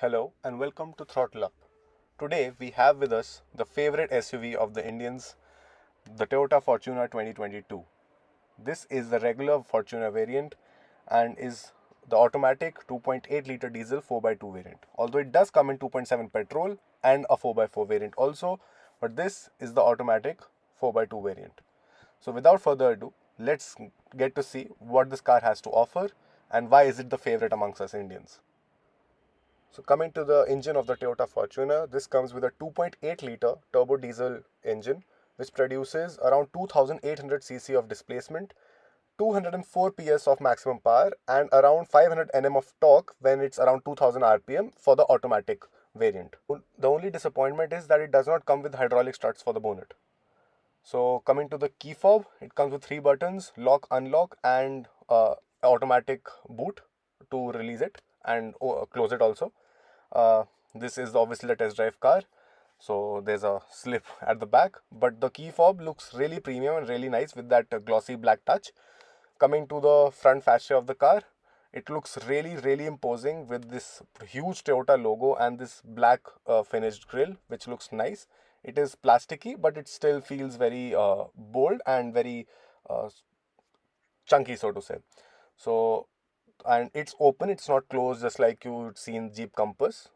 Hello and welcome to Throttle Up. Today we have with us the favorite SUV of the Indians, the Toyota Fortuner 2022. This is the regular Fortuner variant and is the automatic 2.8 liter diesel 4x2 variant. Although it does come in 2.7 petrol and a 4x4 variant also, but this is the automatic 4x2 variant. So without further ado, let's get to see what this car has to offer and why is it the favorite amongst us Indians. So coming to the engine of the Toyota Fortuner, this comes with a 2.8 liter turbo diesel engine which produces around 2800 cc of displacement, 204 PS of maximum power and around 500 Nm of torque when it's around 2000 RPM for the automatic variant. The only disappointment is that it does not come with hydraulic struts for the bonnet. So coming to the key fob, it comes with 3 buttons, lock, unlock and automatic boot to release it and close it also. This is obviously the test drive car, so there's a slip at the back, but the key fob looks really premium and really nice with that glossy black touch. Coming to the front fascia of the car, it looks really imposing with this huge Toyota logo and this black finished grille which looks nice. It is plasticky but it still feels very bold and very chunky, so to say. So, and it's open, it's not closed just like you would see in Jeep Compass.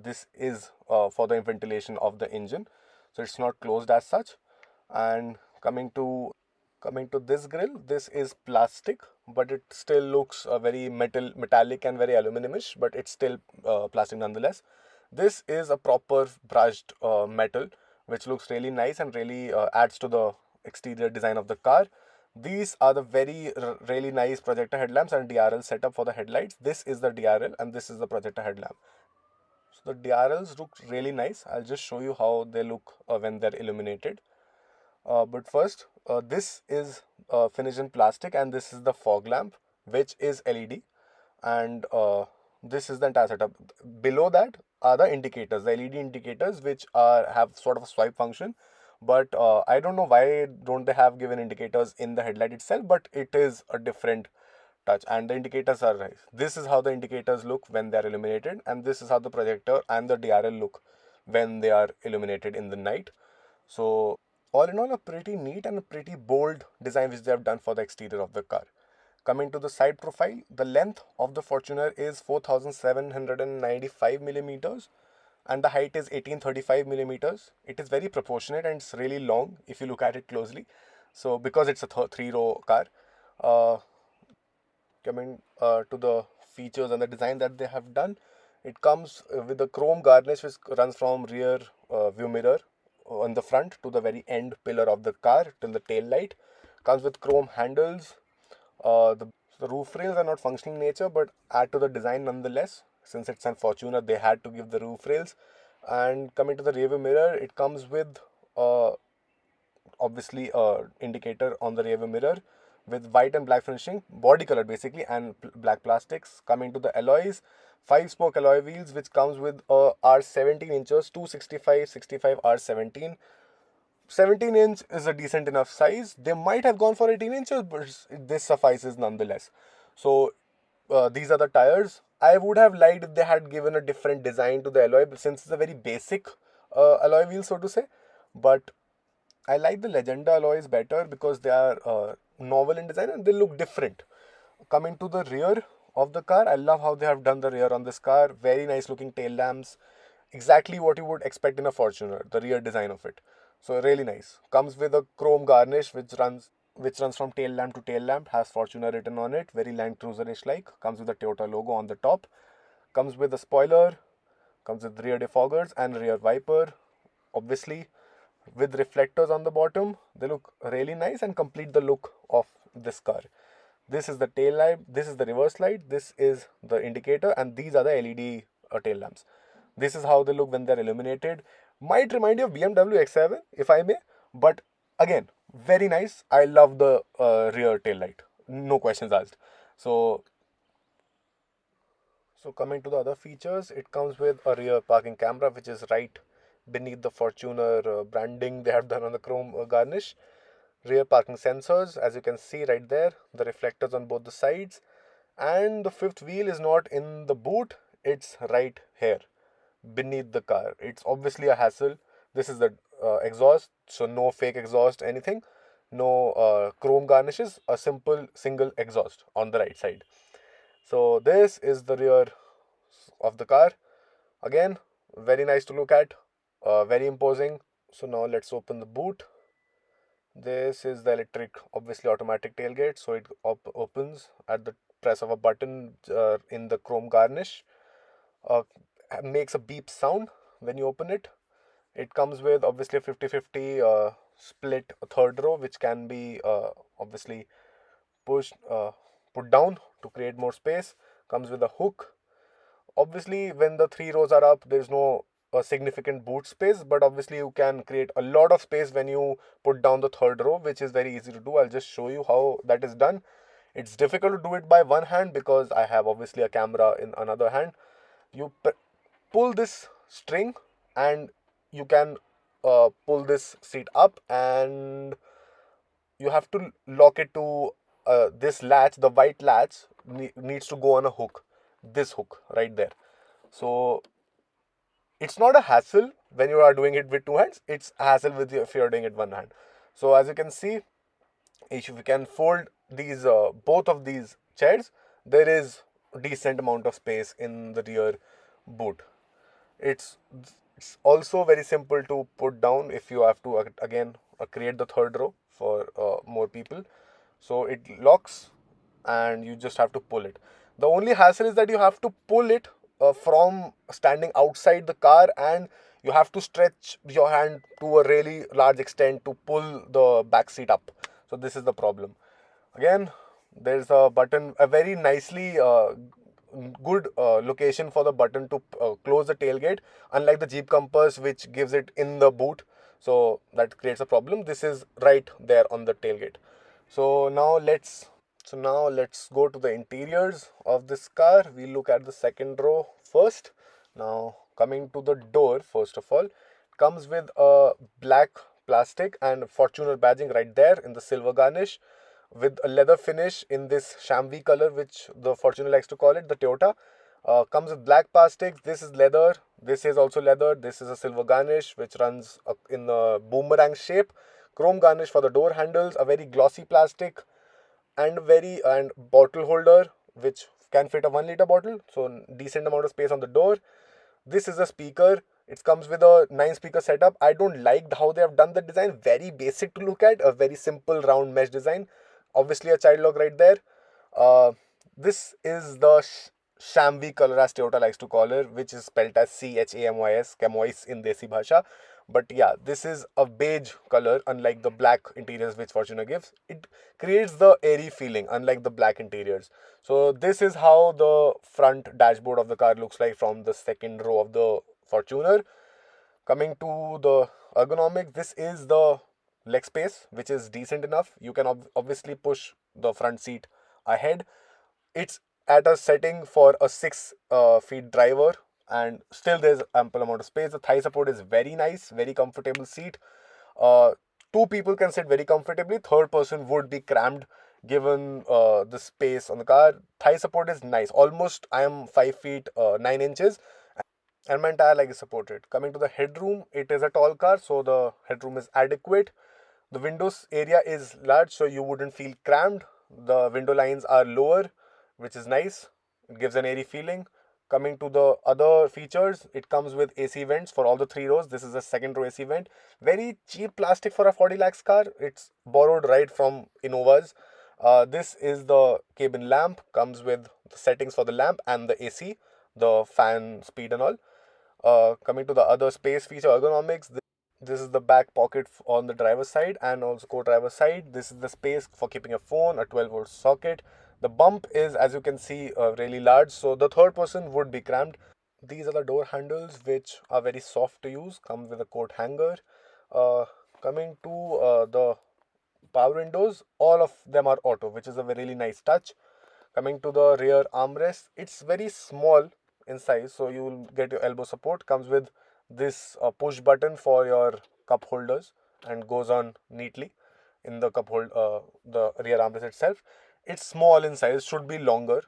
This is for the ventilation of the engine, so it's not closed as such. And coming to this grill, this is plastic but it still looks very metallic and very aluminimish, but it's still plastic nonetheless. This is a proper brushed metal which looks really nice and really adds to the exterior design of the car. These are the really nice projector headlamps and DRL setup for the headlights. This is the DRL and this is the projector headlamp. So the DRLs look really nice. I'll just show you how they look when they're illuminated. But first, this is finished in plastic and this is the fog lamp which is LED, and this is the entire setup. Below that are the indicators, the LED indicators which have sort of a swipe function, but I don't know why don't they have given indicators in the headlight itself, but it is a different touch and the indicators are right. This is how the indicators look when they are illuminated, and this is how the projector and the DRL look when they are illuminated in the night. So all in all, a pretty neat and a pretty bold design which they have done for the exterior of the car. Coming to the side profile, the length of the Fortuner is 4795 millimeters and the height is 1835 millimeters. It is very proportionate and it's really long if you look at it closely. So because it's a 3-row car. Coming to the features and the design that they have done, it comes with a chrome garnish which runs from rear view mirror on the front to the very end pillar of the car till the tail light. Comes with chrome handles. The roof rails are not functional in nature but add to the design nonetheless. Since it's a Fortuner, they had to give the roof rails. And coming to the rear view mirror, it comes with obviously a indicator on the rear view mirror with white and black finishing, body color basically, and black plastics. Coming to the alloys, 5-spoke alloy wheels which comes with a R17 inches, 265/65 R17. 17-inch is a decent enough size. They might have gone for 18 inches, but this suffices nonetheless. So these are the tires. I would have liked if they had given a different design to the alloy since it's a very basic alloy wheel, so to say. But I like the Legenda alloys better because they are novel in design and they look different. Coming to the rear of the car, I love how they have done the rear on this car. Very nice looking tail lamps. Exactly what you would expect in a Fortuner, the rear design of it. So really nice. Comes with a chrome garnish which runs from tail lamp to tail lamp, has Fortuner written on it, very Land Cruiser-ish like. Comes with the Toyota logo on the top. Comes with a spoiler, comes with rear defoggers and rear wiper. Obviously, with reflectors on the bottom, they look really nice and complete the look of this car. This is the tail light, this is the reverse light, this is the indicator, and these are the LED tail lamps. This is how they look when they're illuminated. Might remind you of BMW X7 if I may, but again, very nice. I love the rear tail light, no questions asked. So coming to the other features, it comes with a rear parking camera which is right beneath the Fortuner branding they have done on the chrome garnish. Rear parking sensors, as you can see right there, the reflectors on both the sides, and the fifth wheel is not in the boot, It's right here beneath the car. It's obviously a hassle. This is the exhaust, so no fake exhaust, anything. No chrome garnishes, a simple single exhaust on the right side. So this is the rear of the car. Again, very nice to look at, very imposing. So now let's open the boot. This is the electric, obviously automatic tailgate. So it opens at the press of a button in the chrome garnish. Uh, Makes a beep sound when you open it. It comes with obviously a 50-50 split third row, which can be obviously pushed, put down to create more space. Comes with a hook. Obviously, when the three rows are up, there's no significant boot space, but obviously you can create a lot of space when you put down the third row, which is very easy to do. I'll just show you how that is done. It's difficult to do it by one hand because I have obviously a camera in another hand. You pull this string and you can pull this seat up, and you have to lock it to this latch. The white latch needs to go on a hook, this hook right there. So it's not a hassle when you are doing it with two hands. It's a hassle with if you're doing it one hand. So as you can see, if you can fold these both of these chairs, there is a decent amount of space in the rear boot. it's it's also very simple to put down if you have to again create the third row for more people. So it locks and you just have to pull it. The only hassle is that you have to pull it from standing outside the car, and you have to stretch your hand to a really large extent to pull the back seat up. So this is the problem. Again, there's a button, a very nicely good location for the button to close the tailgate, unlike the Jeep Compass, which gives it in the boot. So that creates a problem. This is right there on the tailgate. So now let's go to the interiors of this car. We look at the second row first. Now coming to the door, first of all, comes with a black plastic and Fortuner badging right there in the silver garnish, with a leather finish in this chamois color, which the Fortuner likes to call it, the Toyota. Comes with black plastics. This is leather. This is also leather. This is a silver garnish which runs in a boomerang shape. Chrome garnish for the door handles. A very glossy plastic and bottle holder which can fit a 1 liter bottle. So decent amount of space on the door. This is a speaker. It comes with a 9 speaker setup. I don't like how they have done the design. Very basic to look at. A very simple round mesh design. Obviously a child lock right there. Uh, this is the chamois color, as Toyota likes to call it, which is spelled as CHAMOIS, Camois in Desi Bhasha. But yeah, this is a beige color, unlike the black interiors which Fortuner gives. It creates the airy feeling, unlike the black interiors. So this is how the front dashboard of the car looks like from the second row of the Fortuner. Coming to the ergonomics, this is the leg space, which is decent enough. You can obviously push the front seat ahead. It's at a setting for a 6 feet driver, and still there's ample amount of space. The thigh support is very nice, very comfortable seat. Uh, Two people can sit very comfortably. Third person would be cramped given the space on the car. Thigh support is nice. Almost I am 5 feet 9 inches, and my entire leg is supported. Coming to the headroom, it is a tall car, so the headroom is adequate. The windows area is large, so you wouldn't feel cramped. The window lines are lower, which is nice. It gives an airy feeling. Coming to the other features, it comes with AC vents for all the three rows. This is a second row AC vent. Very cheap plastic for a 40 lakhs car. It's borrowed right from Innovas. This is the cabin lamp. Comes with the settings for the lamp and the AC, the fan speed and all. Coming to the other space feature ergonomics, this is the back pocket on the driver's side and also co-driver's side. This is the space for keeping a phone, a 12-volt socket. The bump is, as you can see, really large, so the third person would be cramped. These are the door handles, which are very soft to use. Come with a coat hanger. Uh, Coming to the power windows, all of them are auto, which is a really nice touch. Coming to the rear armrest, it's very small in size, so you will get your elbow support. Comes with this push button for your cup holders and goes on neatly in the the rear armrest itself. It's small in size, should be longer,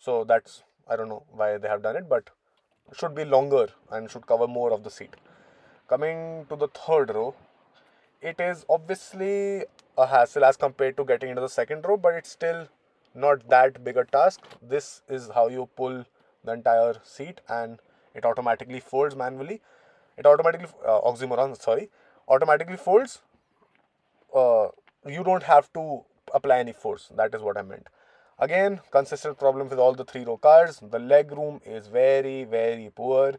so that's I don't know why they have done it, but should be longer and should cover more of the seat. Coming to the third row, it is obviously a hassle as compared to getting into the second row, but it's still not that big a task. This is how you pull the entire seat, and it automatically folds manually. It automatically oxymoron, sorry, automatically folds. You don't have to apply any force. That is what I meant. Again, consistent problem with all the 3-row cars. The leg room is very, very poor.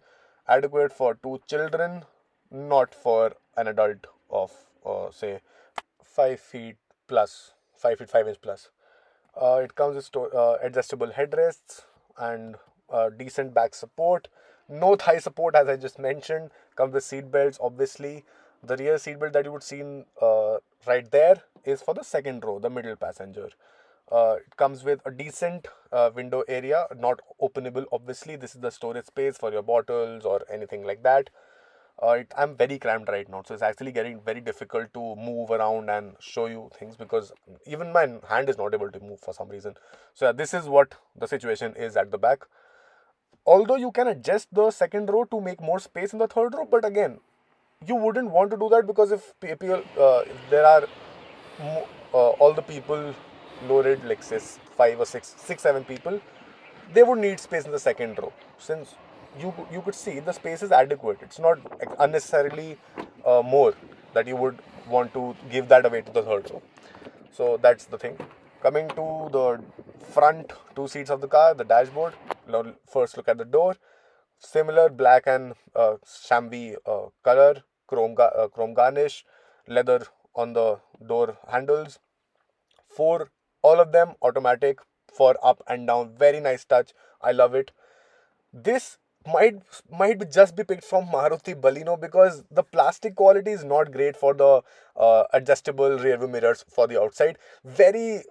Adequate for 2 children, not for an adult of, say, 5 feet plus, 5 feet 5 inch plus. It comes with adjustable headrests and decent back support. No thigh support, as I just mentioned. Comes with seat belts, obviously. The rear seat belt that you would see right there is for the second row, the middle passenger. It comes with a decent window area, not openable, obviously. This is the storage space for your bottles or anything like that. I'm very cramped right now, so it's actually getting very difficult to move around and show you things because even my hand is not able to move for some reason. So yeah, this is what the situation is at the back. Although you can adjust the second row to make more space in the third row, but again, you wouldn't want to do that because if there are all the people loaded, like say 5 or 6, 7 people, they would need space in the second row. Since you could see the space is adequate, it's not unnecessarily more that you would want to give that away to the third row. So that's the thing. Coming to the front 2 seats of the car, the dashboard. Now first look at the door. Similar black and chamois color, chrome garnish, leather on the door handles. All of them automatic for up and down. Very nice touch. I love it. This might just be picked from Maruti Baleno because the plastic quality is not great for the adjustable rear view mirrors for the outside. Very,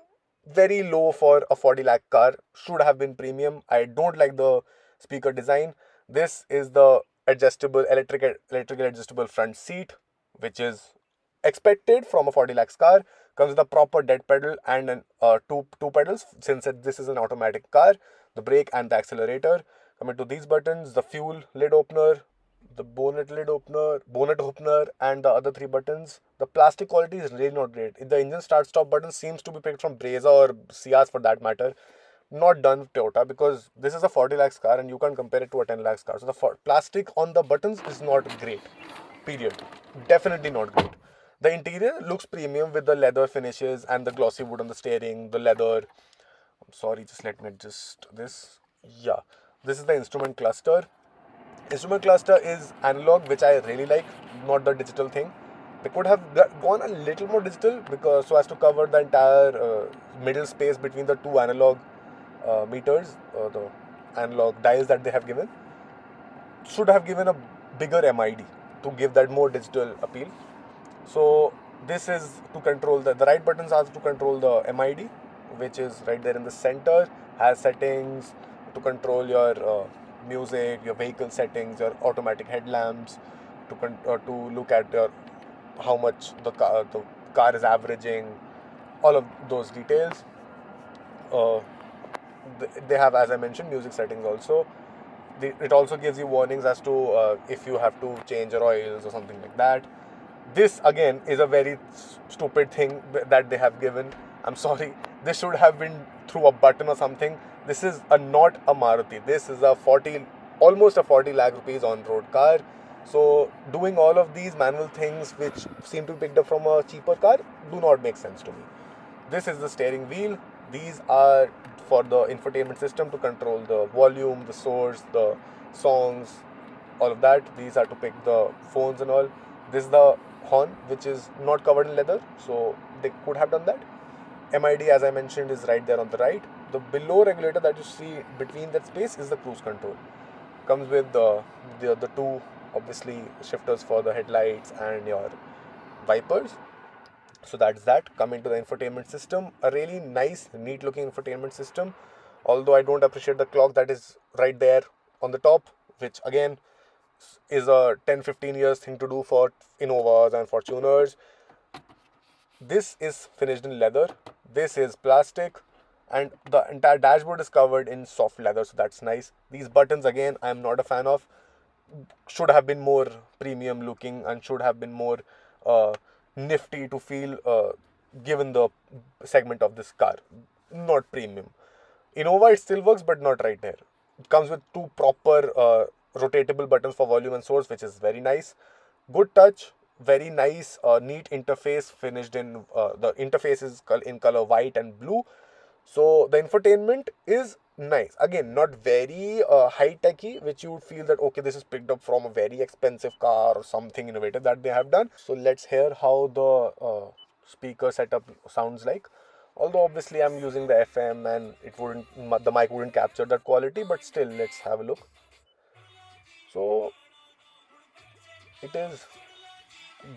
very low for a 40 lakh car. Should have been premium. I don't like the speaker design. This is the adjustable electrical adjustable front seat, which is expected from a 40 lakhs car. Comes with a proper dead pedal and two pedals since this is an automatic car. The brake and the accelerator. Coming to these buttons, the fuel lid opener, the bonnet opener, and the other 3 buttons. The plastic quality is really not great. The engine start stop button seems to be picked from Brezza or Ciaz for that matter. Not done with Toyota because this is a 40 lakhs car and you can't compare it to a 10 lakhs car. So the plastic on the buttons is not great. Period. Definitely not great. The interior looks premium with the leather finishes and the glossy wood on the steering, the leather. I'm sorry, just let me adjust this. Yeah, this is the instrument cluster. Instrument cluster is analog, which I really like, not the digital thing. They could have gone a little more digital because so as to cover the entire middle space between the 2 analog meters, the analog dials that they have given. Should have given a bigger MID to give that more digital appeal. So this is to control the right buttons are to control the MID, which is right there in the center. Has settings to control your music, your vehicle settings, your automatic headlamps, to look at your how much the car is averaging, all of those details. Uh, they have, as I mentioned, music settings also. It also gives you warnings as to if you have to change your oils or something like that. This again is a very stupid thing that they have given. I'm sorry. This should have been through a button or something. This is not a Maruti. This is almost a 40 lakh rupees on-road car. So doing all of these manual things which seem to be picked up from a cheaper car do not make sense to me. This is the steering wheel. These are for the infotainment system to control the volume, the source, the songs, all of that. These are to pick the phones and all. This is the horn, which is not covered in leather, so they could have done that. MID, as I mentioned, is right there on the right. The below regulator that you see between that space is the cruise control. Comes with the 2 obviously shifters for the headlights and your wipers. So that's that. Coming to the infotainment system, a really nice, neat looking infotainment system. Although I don't appreciate the clock that is right there on the top, which again is a 10-15 years thing to do for Innovas and Fortuners. This is finished in leather. This is plastic. and the entire dashboard is covered in soft leather, so that's nice. These buttons, again, I'm not a fan of. Should have been more premium looking and should have been more uh, nifty to feel, given the segment of this car. Not premium. Innova, it still works, but not right there. It comes with two proper rotatable buttons for volume and source, which is very nice. Good touch, very nice, neat interface finished in, the interface is in color white and blue. So the infotainment is nice. Again, not very high techy, which you would feel that okay, this is picked up from a very expensive car or something innovative that they have done. So let's hear how the speaker setup sounds like. Although obviously I'm using the FM and it wouldn't, the mic wouldn't capture that quality, but still, let's have a look. So it is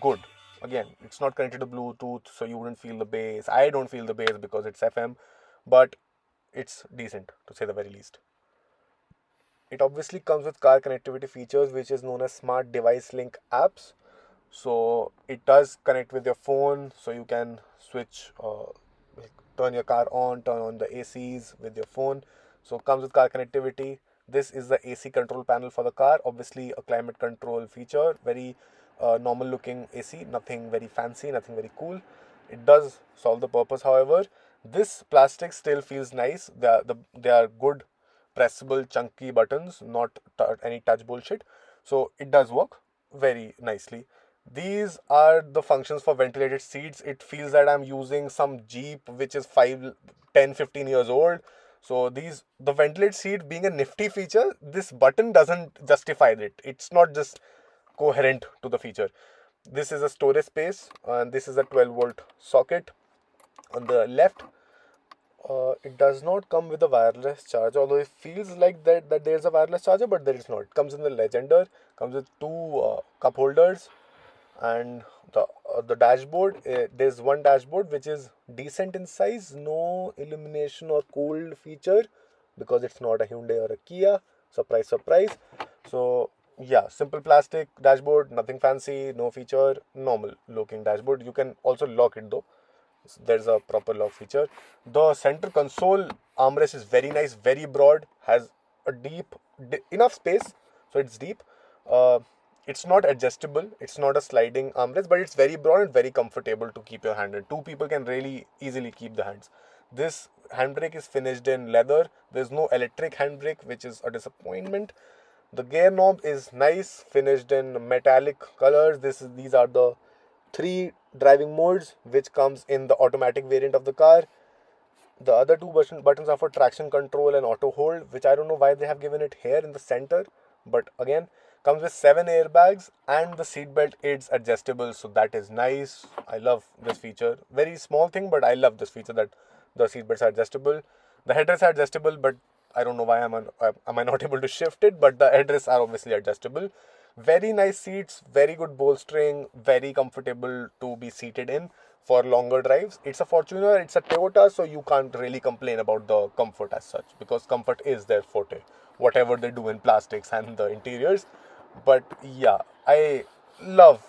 good. Again, it's not connected to Bluetooth, so you wouldn't feel the bass. I don't feel the bass because it's FM, but it's decent to say the very least. It obviously comes with car connectivity features, which is known as smart device link apps. So it does connect with your phone, so you can switch, like turn your car on, turn on the ACs with your phone. So it comes with car connectivity. This is the AC control panel for the car. Obviously a climate control feature, very normal looking AC, nothing very fancy, nothing very cool. It does solve the purpose, however. This plastic still feels nice. They are good pressable chunky buttons, not any touch bullshit. So it does work very nicely. These are the functions for ventilated seats. It feels that I'm using some Jeep which is 5, 10, 15 years old. So the ventilated seat being a nifty feature, this button doesn't justify it. It's not just coherent to the feature. This is a storage space, and this is a 12-volt socket on the left. It does not come with a wireless charger, although it feels like that there's a wireless charger, but there is not. It comes in the Legender, comes with two cup holders, and the dashboard. There's one dashboard which is decent in size, no illumination or cooled feature because it's not a Hyundai or a Kia. Surprise, surprise. So yeah, simple plastic dashboard, nothing fancy, no feature, normal looking dashboard. You can also lock it though. There's a proper lock feature. The center console armrest is very nice, very broad, has a enough space, so it's deep. It's not adjustable, it's not a sliding armrest, but it's very broad and very comfortable to keep your hand in. Two people can really easily keep the hands. This handbrake is finished in leather. There's no electric handbrake, which is a disappointment. The gear knob is nice, finished in metallic colors. These are the three driving modes which comes in the automatic variant of the car. The other two buttons are for traction control and auto hold, which I don't know why they have given it here in the center, but again, comes with 7 airbags and the seatbelt is adjustable, so that is nice. I love this feature. Very small thing, but I love this feature that the seatbelts are adjustable. The headrests are adjustable, but I don't know why am I not able to shift it, but the headrests are obviously adjustable. Very nice seats, very good bolstering, very comfortable to be seated in for longer drives. It's a Fortuner, it's a Toyota, so you can't really complain about the comfort as such because comfort is their forte, whatever they do in plastics and the interiors. But yeah, I love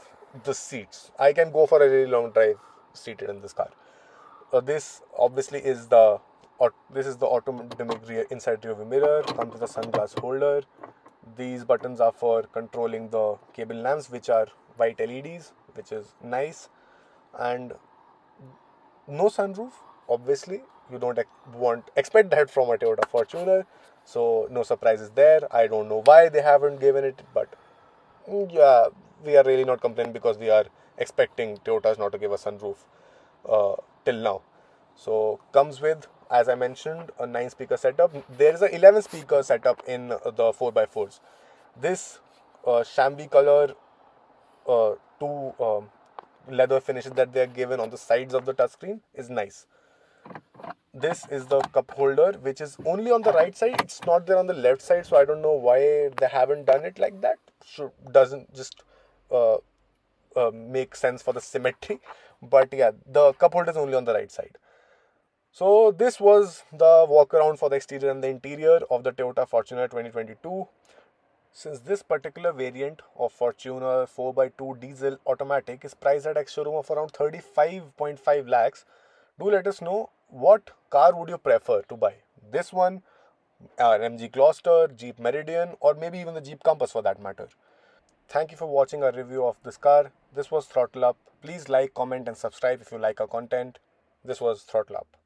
the seats. I can go for a really long drive seated in this car. This obviously is the automatic rear inside rear view mirror. Comes with a sunglass holder. These buttons are for controlling the cable lamps, which are white LEDs, which is nice. And no sunroof. Obviously, you don't expect that from a Toyota Fortuner, so no surprises there. I don't know why they haven't given it, but yeah, we are really not complaining because we are expecting Toyotas not to give a sunroof till now. So comes with, as I mentioned, a 9-speaker setup. There is a 11-speaker setup in the 4x4s. This chamois color, two leather finishes that they are given on the sides of the touchscreen is nice. This is the cup holder, which is only on the right side. It's not there on the left side, so I don't know why they haven't done it like that. Doesn't just uh, make sense for the symmetry. But yeah, the cup holder is only on the right side. So this was the walk around for the exterior and the interior of the Toyota Fortuner 2022. Since this particular variant of Fortuner 4x2 diesel automatic is priced at ex-showroom of around 35.5 lakhs, do let us know what car would you prefer to buy? This one, an MG Gloucester, Jeep Meridian, or maybe even the Jeep Compass for that matter. Thank you for watching our review of this car. This was Throttle Up. Please like, comment, and subscribe if you like our content. This was Throttle Up.